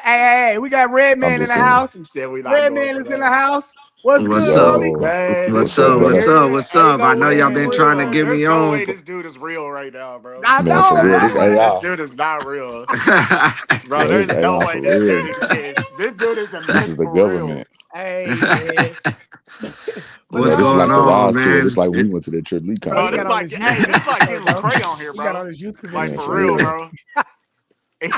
Hey, we got Redman in the saying. house. He said we not Redman going is for in the that. house. What's What's good, up? homie? Man, What's this up? dude What's here, up? What's ain't up? I no know way y'all he been trying to real. get There's me no on. way this dude is real right now, bro. I Man, know, for real, right? this This AI. dude is not real. Bro, Bro, this there's no AI way for this real. dude exists. This dude is a This myth is the for real. government. Hey, man. But Bro, no, this is man. bro. like the Bro, rise tour. This is like when we went to the Triple E Bro, bro, he this got concert. on like, his youth hey, this like convention getting shirt, bro. Lecrae on here, He got bro. on his youth Like Man, convention for for shirt, real, bro. real.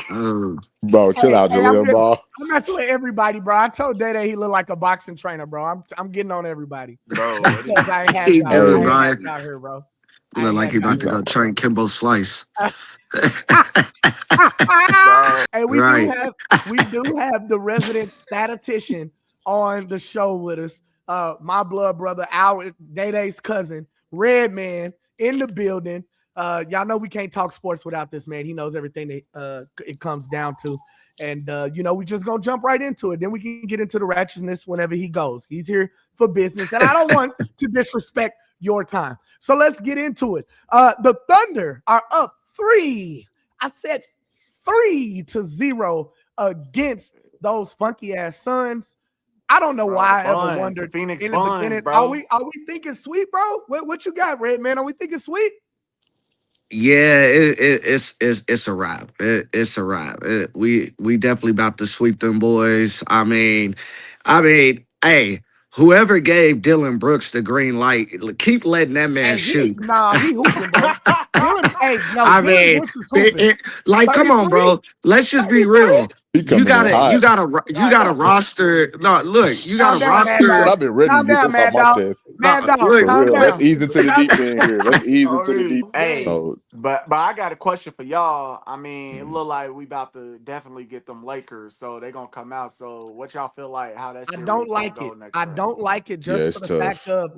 bro. Bro, chill out, Hey, Jaleel, bro. I'm messing with everybody, bro. I told Day he looked like a boxing trainer, bro. I'm getting on everybody. Bro, Just what is because he I ain't saying? had He y'all. do, I bro. ain't had y'all here, bro. I Look ain't like had he y'all about here. to go train Kimbo Slice. Bro. Hey, Right. we do have the resident statistician on the show with us. My blood brother, our Day-Day's cousin, Redman, in the building. Y'all know we can't talk sports without this man. He knows everything that it comes down to. And we just gonna jump right into it. Then we can get into the ratchetness whenever he goes. He's here for business, and I don't want to disrespect your time. So let's get into it. The Thunder are up 3. I said 3-0 against those funky ass Suns. I don't know why I ever Buns, the wondered Phoenix in the Buns, beginning. bro. Are we thinking sweet, bro? What you got, Redman? Are we thinking sweet? Yeah, it's a wrap. It's a wrap. We definitely about to sweep them boys. Hey, whoever gave Dylan Brooks the green light, keep letting that man Hey, shoot. he hooping, bro. I Dylan mean, Brooks is hooping. like, come on, 33, bro. Let's just be 33. real. He coming in hot. Nah, You got a roster. No, look, you got calm a down, Mad roster. Dog. I've been ready to Calm get down, this off Mad my Dog. chest. No, Mad Dog, look, calm for real. down. Let's ease into the deep end here. Let's ease into the deep. Hey, So but I got a question for y'all. I mean, it look like we about to definitely get them Lakers, so they gonna come out. So what y'all feel like how that I series don't gonna like go it. next I round? don't like it yeah, just it's for the fact tough. of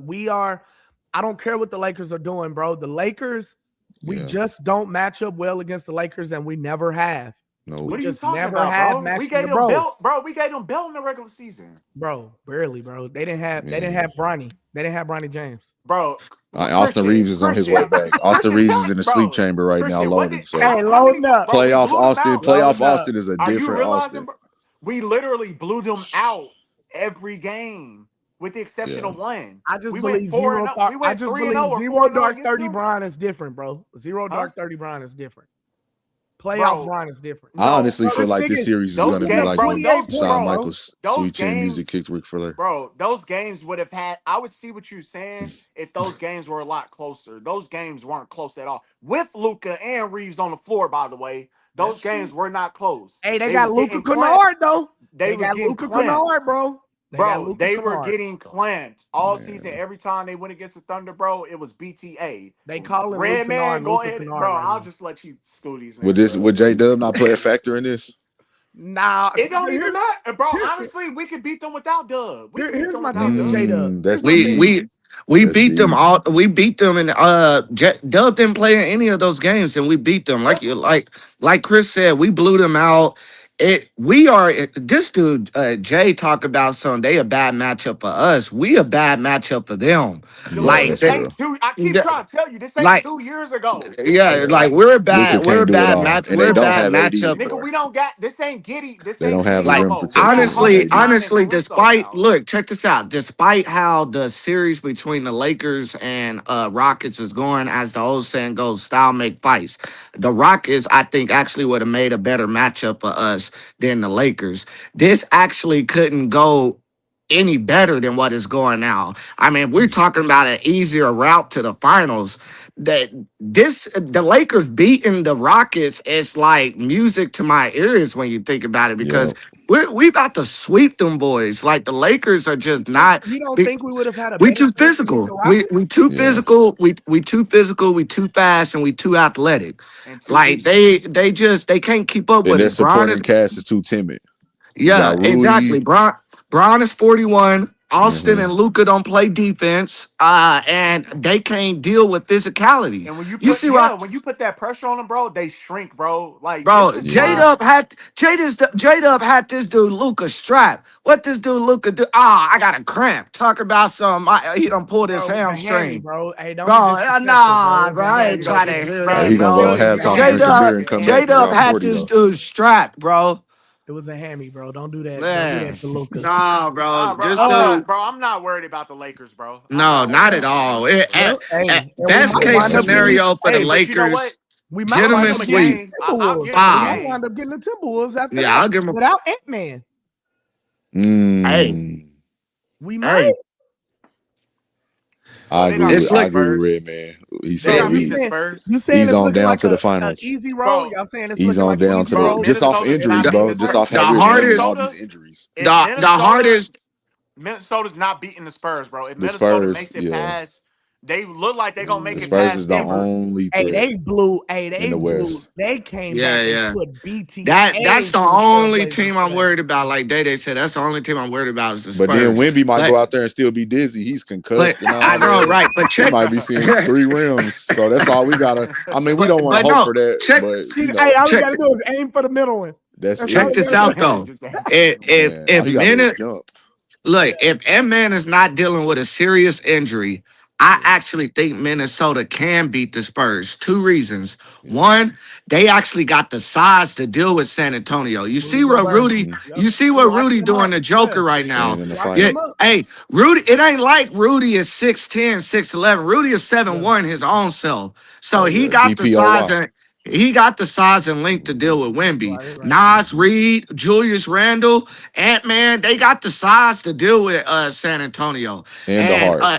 I don't care what the Lakers are doing, bro. The Lakers, we Yeah. just don't match up well against the Lakers, and we never have. No. What are you Just talking never about, have bro? We matched gave them bro. belt, bro. We gave them belt in the regular season, Barely, bro. They didn't have Bronny. They didn't have Bronny James. bro. Austin Reeves is on his way back. Austin Reeves is in the sleep chamber right now, loading. So Hey, loading up. Bro, we playoff blew them Austin, out. playoff Loading up. Austin is a Are you different realizing, Austin. bro? We literally blew them out every game, with the exception Yeah. of one. I just We went believe 4-0. We I went just 3-0 believe or 4-0 zero dark against 30 them, Bron is different, bro. Zero huh? dark 30 Bron is different. Playoff Bro, Bron is different. I no, honestly feel bro. like this series is Those going to be games, like bro. when 28 Those, points, Shawn bro. bro. Michaels Those Sweet Chin Music games, kicked Ric Flair. bro. Those games would have had. I would see what you're saying if those games were a lot closer. Those games weren't close at all. With Luca and Reeves on the floor, by the way, those games were not close. Hey, they Was got Luca getting clamped. Kennard, though. They was got getting Luca clamped. Kennard, bro. Bro, they were getting clamped all season. Man. Every time they went against the Thunder, bro, it was BTA. They call him Red Man, go Luka ahead, Kennard bro. right I'll now. just let you school these Would niggas, bro. J Dub not play a factor in this? Nah, It don't even matter, bro. Honestly, we could beat them without Dub. Here's my thing with J Dub. That's We beat them all. We beat them, and Dub didn't play in any of those games, and we beat them. Like Chris said, we blew them out. This dude Jay talk about something. They a bad matchup for us. We a bad matchup for them. Jaleel, this ain't two. I keep trying to tell you, this ain't 2 years ago. We're a bad match. And they don't have matchup. Nigga, we don't got this. Ain't Giddy. This They ain't don't have Giddy the no rim more. protection. Honestly, despite check this out. Despite how the series between the Lakers and Rockets is going, as the old saying goes, style make fights. The Rockets, I think, actually would have made a better matchup for us than the Lakers. This actually couldn't go any better than what is going now. I mean, we're talking about an easier route to the finals. The Lakers beating the Rockets is like music to my ears when you think about it, because we about to sweep them boys. Like, the Lakers are just not. You don't think we would have had a We better too chance against physical. the Rockets? We too physical. We too physical. We too fast, and we too athletic. Like, they can't keep up And with their us. Bron, supporting cast is too timid. yeah, exactly. Bron is 41. Austin Mm-hmm. and Luca don't play defense, and they can't deal with physicality. And when you You put see what? when you put that pressure on them, bro, they shrink, bro. Like this Bro, is J why. Dub had this dude Luca strap. What this dude Luca do? I got a cramp. Talk about some. He done pulled his Bro, it's a hammy, hamstring. bro. Hey, don't be Bro, disrespectful, nah, bro. bro. It's a I hammy. ain't trying to hear Bro, that, He you gonna go bro. on still need to halftime go drinking back beer to and come getting back J and Dub drop healthy. had 40 this though. dude strapped, bro. It was a hammy, bro. Don't do that. Don't do Man, that to Luka. nah, bro. Nah, bro, This dude. I'm not worried about the Lakers, bro. I'm No, not worried not at about the all. Lakers, bro. Well, At hey, and we best might case wind up getting. scenario for the Hey, but you know what? Lakers, We might I'll wind gentlemen give up them a getting sweep game. the I'll Timberwolves. give them a We 5. might wind game. up getting the Timberwolves after Yeah, that I'll give him. without Ant-Man. Hey, We might. hey, Bro, I they're agree not it's with beating the I like agree with Spurs. Redman. He They're So said not you beating the we saying Spurs. it's on looking down like to the a finals. easy roll? Bro, Y'all saying it's He's looking on like an down easy to the bro, roll? just off Minnesota's injuries, not beating bro. the Just Spurs. off the Kyrie Irving and all hardest, these injuries. If the hardest. Minnesota's not beating the Spurs, bro. If The Minnesota Spurs, makes it yeah. past, they look like they're gonna The make it Spurs past is the Denver. only Hey, threat in the West. they came Yeah, back and yeah. put BTA That's the to the only Trailblazers team I'm today. worried about. Like Day said, that's the only team I'm worried about is the But then Spurs. Wemby might But go out there and still be dizzy. He's but concussed and I all know, that. right? But We check, might be seeing 3 rims. So that's all we gotta. I mean, we don't want to but hope no, for that, check but Hey, all we check gotta do is aim for the middle one. that's That's all check we it. this gotta do. out though. Just If Man, all if he gotta do is minute jump. look, if M-Man is not dealing with a serious injury, I Yeah. actually think Minnesota can beat the Spurs. 2 reasons. Yeah. One, they actually got the size to deal with San Antonio. You see Rudy what Gobert. Rudy, Mhm. Yep. you see He what locking Rudy him doing up. the Yeah. Joker right Staying now. in the Locking fight. Yeah, him up. hey, Rudy, it ain't like Rudy is 6'10, 6'11. Rudy is Yeah. 7'1 his own self. So Oh he yeah, got the size DPOY. and he got the size and length to deal Hmm. with Wemby. Right. Nas Hmm. Reed, Julius Randle, Ant-Man, they got the size to deal with San Antonio. And the And heart.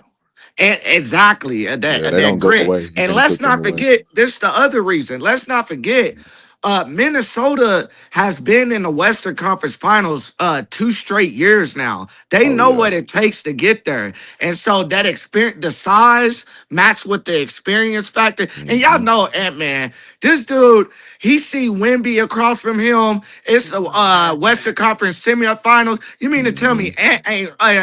and exactly Yeah, they that don't go grit. away. You And can't let's put them not away. forget, this the other reason. Let's not forget, Minnesota has been in the Western Conference Finals 2 straight years now. They Oh know yeah. what it takes to get there. And so that experience, the size matched with the experience factor. And y'all Hmm. know Ant-Man, this dude, he see Wemby across from him. It's the Western Conference semifinals. You mean to tell Hmm. me Ant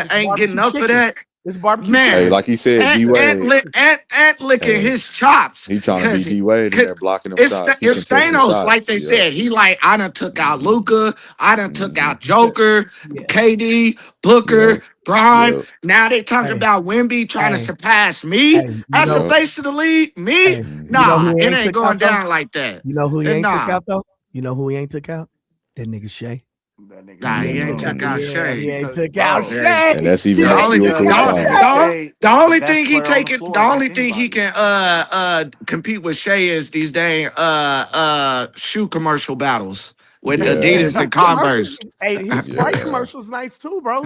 It's ain't getting barbecue up for chicken. that? It's barbecue Hey, Man, chicken. like he said, D Wade. Ant licking Hey, his chops he trying to because beat D Wade in there blocking them shots. He it's contesting Thanos, like shots. they Yep. said. He like, I done took out Hmm. Luca, I done took Hmm. out Joker, Yeah. KD, Booker, Yep. Bron. Yep. Now they talking Hey, about Wemby trying to hey, surpass me hey. as the Yep. face of the league. Me? Hey. Hmm. You know Nah, who he it ain't ain't took going out though? down like that. You know who he And ain't took nah, out though? You know who he ain't took out? That nigga Shay. that nigga nah, Shea, he ain't bro. took out Yeah, he Shea. ain't Because, took out bro, Yeah. Shay. And that's He even The more ain't only fuel took to the his out only, fire. Shay. the The only best thing he player on the taking, the floor against only thing he anybody. can compete with Shea is these dang shoe commercial battles with Yeah. Adidas and His commercials, Converse. hey, his Sprite Yeah. commercials nice too, bro.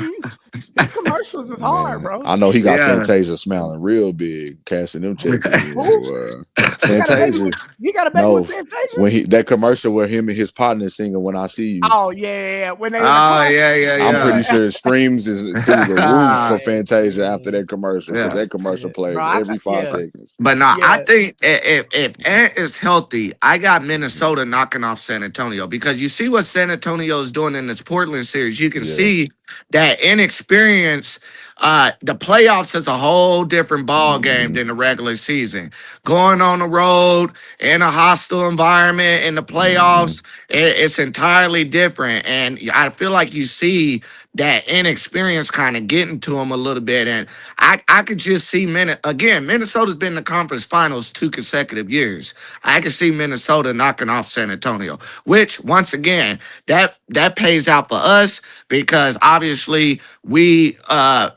His commercials is hard, Man, bro. I know he got Yeah. Fantasia smiling real big, cashing them checks in, Who? boy. He got a baby Fantasia. with he got a baby with No, Fantasia? when he that commercial where him and his partner singing "When I See You," Oh yeah. When they in the Oh car. yeah, I'm Yeah. pretty sure streams is through the roof for Yeah. Fantasia after that commercial because yeah. that commercial Bro, plays every 5 seconds. But no, I yeah. think if Ant is healthy, I got Minnesota knocking off San Antonio because you see what San Antonio is doing in this Portland series. You can Yeah. see that inexperience. The playoffs is a whole different ball game Hmm. than the regular season. Going on the road in a hostile environment in the Hmm. playoffs, it's entirely different. And I feel like you see that inexperience kind of getting to them a little bit. And I could just see Minnesota's been in the conference finals 2 consecutive years. I could see Minnesota knocking off San Antonio, which once again, that pays out for us because obviously we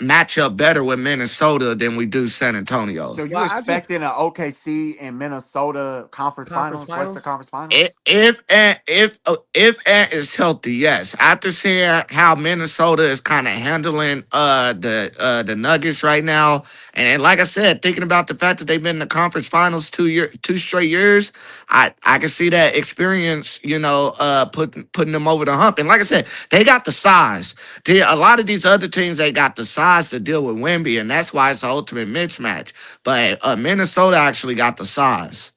match up better with Minnesota than we do San Antonio. So Well, you I just expecting an OKC and Minnesota conference conference finals, Western finals. Conference Finals? If Ant is healthy, yes. After seeing how Minnesota is kind of handling the Nuggets right now, and like I said, thinking about the fact that they've been in the conference finals 2 straight years, I can see that experience, putting them over the hump. And like I said, they got the size. A lot of these other teams, they got the size to deal with Wemby, and that's why it's an ultimate mismatch. But Minnesota actually got the size.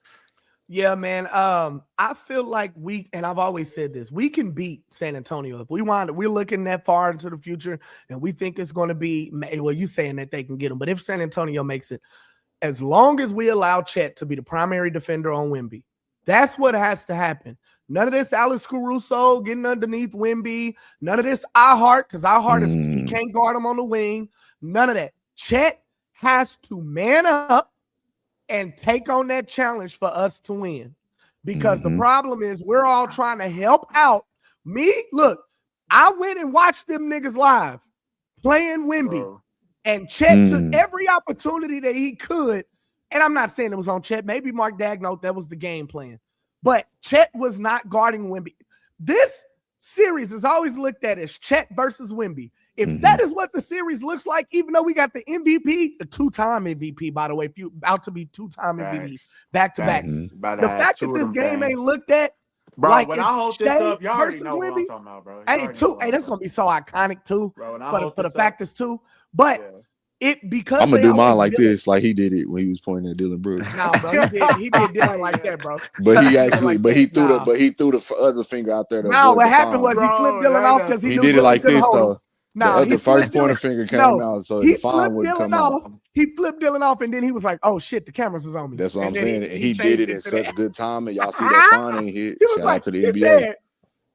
Yeah, man. I feel like and I've always said this, we can beat San Antonio if we're looking that far into the future and we think it's going to be. Well, you saying that they can get them, but if San Antonio makes it, as long as we allow Chet to be the primary defender on Wemby, that's what has to happen. None of this Alex Caruso getting underneath Wemby. None of this because he Hmm. can't guard him on the wing. None of that. Chet has to man up and take on that challenge for us to win. Because the Hmm. problem is we're all trying to help out Look, I went and watched them niggas live playing Wemby. Bro. And Chet took every opportunity that he could. And I'm not saying it was on Chet. Maybe Mark Daigneault, that was the game plan. But Chet was not guarding Wemby. This series is always looked at as Chet versus Wemby. If that is what the series looks like, even though we got the MVP, the two-time MVP, by the way, if you about to be two-time MVP back-to-back. The fact that this game ain't looked at, bro, like when it's I hold this Shai up, y'all already versus know what Wemby. I'm talking about, bro. Hey, that's gonna be so iconic too. Bro, for the fact is too. But because I'm gonna do mine like Dylan, this, like he did it when he was pointing at Dylan Brooks. No, bro, he did Dylan like that, bro. But he actually, he threw nah. the other finger out there. No, what happened was he flipped Dylan off because he did it like this though. No, the first pointer finger came out, so the fine wouldn't come out. He flipped Dylan off, and then he was like, "Oh shit, the cameras is on me." That's what I'm then saying. He did it in such good time, and y'all see that fine ain't hit. Shout out to the NBA.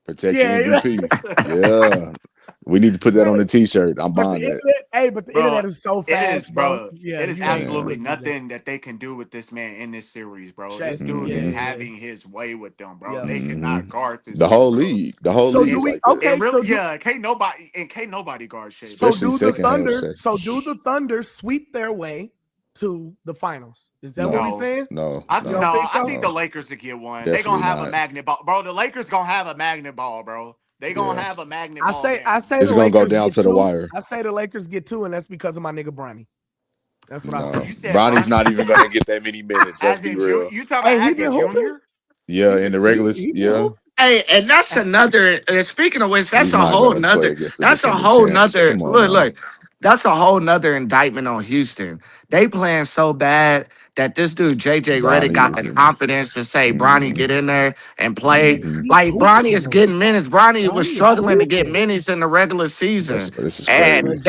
Protect the MVP. Yeah. We need to put that on the t-shirt. I'm buying that. But the internet is so fast, bro. Yeah, it is absolutely nothing that they can do with this man in this series, bro. This dude is having his way with them, bro. They cannot guard this. The whole league. The whole league is like that. Can't nobody guard Shai. So do the Thunder sweep their way to the finals? Is that what he's saying? I think the Lakers to get one. They're gonna have a magnet ball, bro. The Lakers gonna have a magnet ball, bro. They gonna have a magnet ball. I say it's gonna go down to the wire. I say the Lakers get 2, and that's because of my nigga Bronny. That's what I say. Bronny's not even gonna get that many minutes. Let's be real. You talking about Junior? Yeah, in the regulars. Yeah. Hey, and that's another. Speaking of which, that's a whole nother. That's a whole nother. Look. That's a whole nother indictment on Houston. They playing so bad that this dude JJ Redick got the confidence to say, "Bronny, get in there and play." Like Bronny is getting minutes. Bronny was struggling to get minutes in the regular season, and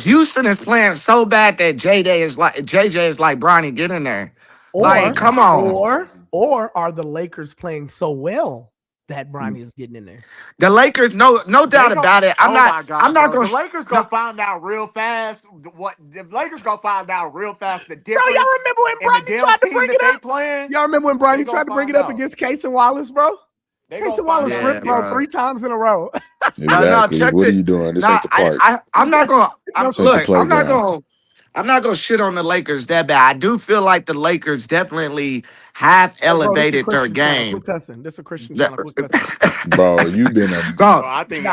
Houston is playing so bad that JJ is like, "Bronny, get in there." Like, come on. Or are the Lakers playing so well that Bronny is getting in there? The Lakers, no doubt about it. I'm not going. The Lakers gonna find out real fast. The Lakers gonna find out real fast the difference. Bro, y'all remember when Bronny tried to bring it up? Y'all remember when Bronny tried to bring it up against Case and Wallace, bro? Case and Wallace ripped bro 3 times in a row. Exactly. What are you doing? This ain't the part. I'm not gonna. I'm not gonna shit on the Lakers that bad. I do feel like the Lakers definitely have elevated their game. This is a Christian channel. Bro, you've been a bro. I think we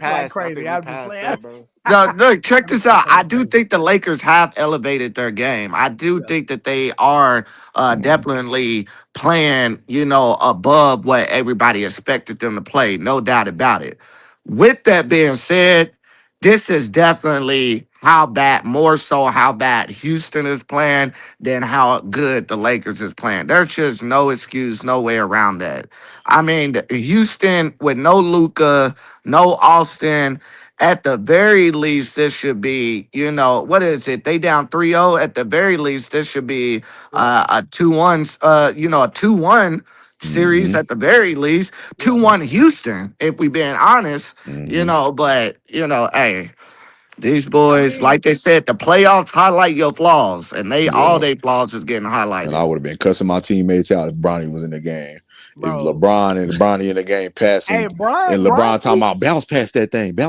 like crazy. I'd be playing. No, look, check this out. I do think the Lakers have elevated their game. I do think that they are definitely playing, above what everybody expected them to play. No doubt about it. With that being said, this is definitely more so how bad Houston is playing than how good the Lakers is playing. There's just no excuse, no way around that. I mean, Houston with no Luka, no Austin, at the very least, this should be, what is it? They down 3-0. At the very least, this should be a 2-1, a 2-1 series at the very least. 2-1 Houston, if we being honest, but, hey, these boys, like they said, the playoffs highlight your flaws, and all their flaws is getting highlighted. And I would have been cussing my teammates out if Bronny was in the game. Bro. If LeBron and Bronny in the game passing, and LeBron talking about bounce past that thing, I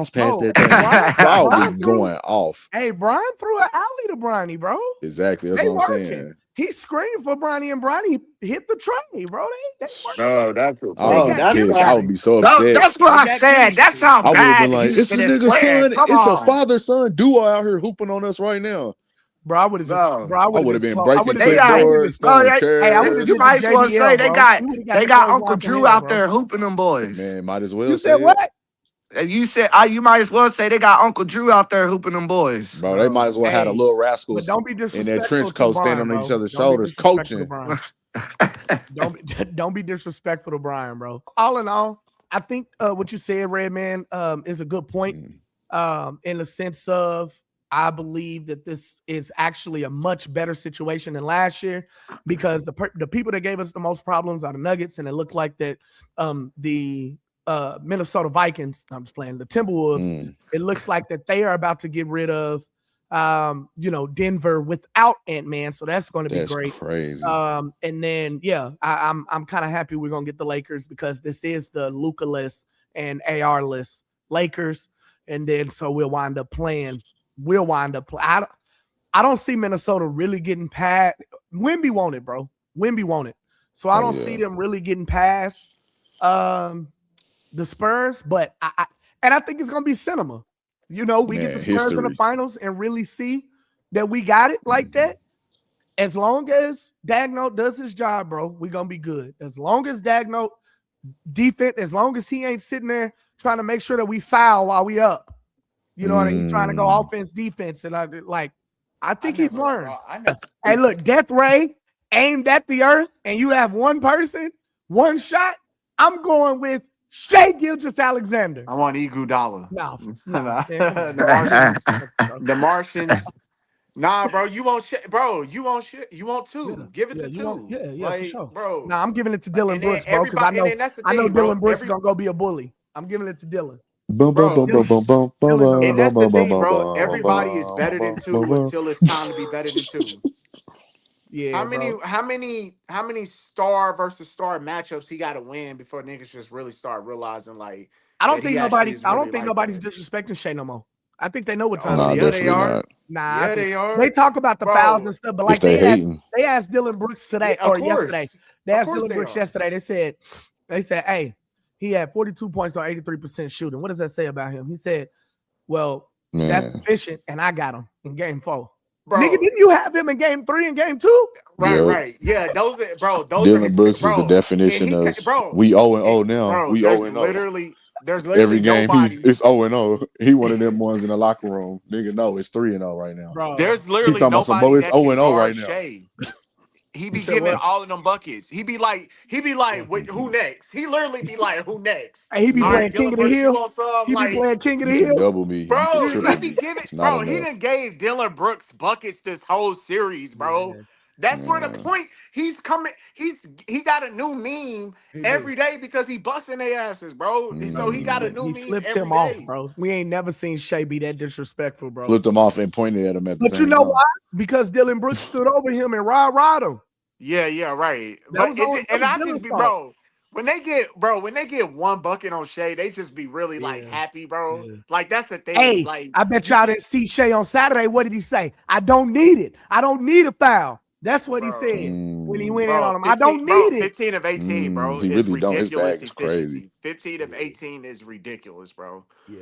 would be going off. Hey, Brian threw an alley to Bronny, bro. Exactly, that's what I'm saying. He screamed for Bronny, and Bronny hit the tray, bro. I would be so upset. That's what I said. That's how bad. I would have been like, it's a nigga son. It's a father-son duo out here hooping on us right now. Bro, I would have been breaking clipboards, throwing chairs. You might as well say they got Uncle Drew out there hooping them boys. Man, might as well. You said what? You said you might as well say they got Uncle Drew out there hooping them boys. Bro, they might as well have a little rascals in their trench coat standing on each other's shoulders, coaching. Don't be disrespectful to Brian, bro. All in all, I think what you said, Redman, is a good point. In the sense of, I believe that this is actually a much better situation than last year, because the people that gave us the most problems are the Nuggets, and it looked like that the Minnesota Vikings, I'm just playing, the Timberwolves, it looks like that they are about to get rid of Denver without Ant-Man, so that's going to be great. Crazy. And then I'm kind of happy we're gonna get the Lakers because this is the Luka-less and AR-less Lakers, and then so we'll wind up playing. I don't see Minnesota really getting past. Wemby won it, bro. Wemby won it. So I don't see them really getting past the Spurs, but I think it's gonna be cinema. We get the Spurs in the finals and really see that we got it like that. As long as Dagnall does his job, bro, we're gonna be good. As long as Dagnall defense, as long as he ain't sitting there trying to make sure that we foul while we up. You know what I mean? Trying to go offense, defense, and I think he's learned. Hey, look, Death Ray aimed at the earth, and you have one person, one shot. I'm going with Shai Gilgeous-Alexander. I want Iguodala. No. The Martians. Nah, bro, you want shit, bro. You want shit. You want two. Yeah, Give it to two. For sure, bro. Nah, I'm giving it to Dylan Brooks, bro, because I know Dylan Brooks is gonna go be a bully. I'm giving it to Dylan. And that's the thing, bro. Everybody is better than two until it's time to be better than two. Yeah. How many star versus star matchups he got to win before niggas just really start realizing like? I don't think nobody's disrespecting Shai no more. I think they know what time it is. They are. Nah, they are. They talk about the fouls and stuff, but like they asked Dylan Brooks today or yesterday. They asked Dylan Brooks yesterday. They said, hey, he had 42 points on 83% shooting. What does that say about him? He said, well, that's efficient, and I got him in game 4. Bro. Nigga, didn't you have him in game 3 and game 2? Right. Yeah, those Dylan Brooks is the definition of we 0-0 now. Bro, we 0-0. There's literally every game nobody. It's 0-0. He one of them ones in the locker room. Nigga, no, it's 3-0 right now. Bro, there's literally nobody it's 0-0 right now. Shai. He be giving all of them buckets. He be like, who next? He literally be like, who next? Hey, he be playing King of the Hill. He be playing King of the Hill. Double me, bro. He be giving, bro. He done gave Dylan Brooks buckets this whole series, bro. Yeah. That's where the point. He's coming. He got a new meme every day because he busting their asses, bro. So he got a new meme. He flipped him off, bro. We ain't never seen Shai be that disrespectful, bro. Flipped him off and pointed at him at the same time. But you know why? Because Dylan Brooks stood over him and rah-rahed him. Yeah, right. And I just be, bro. When they get one bucket on Shai, they just be really like happy, bro. Yeah. Like that's the thing. Hey, like I bet y'all didn't see Shai on Saturday. What did he say? I don't need it. I don't need a foul. That's what he said when he went in on him. 15, I don't need it. 15 of 18, bro. He really don't. His bag is crazy. 15 of 18 is ridiculous, bro. Yeah.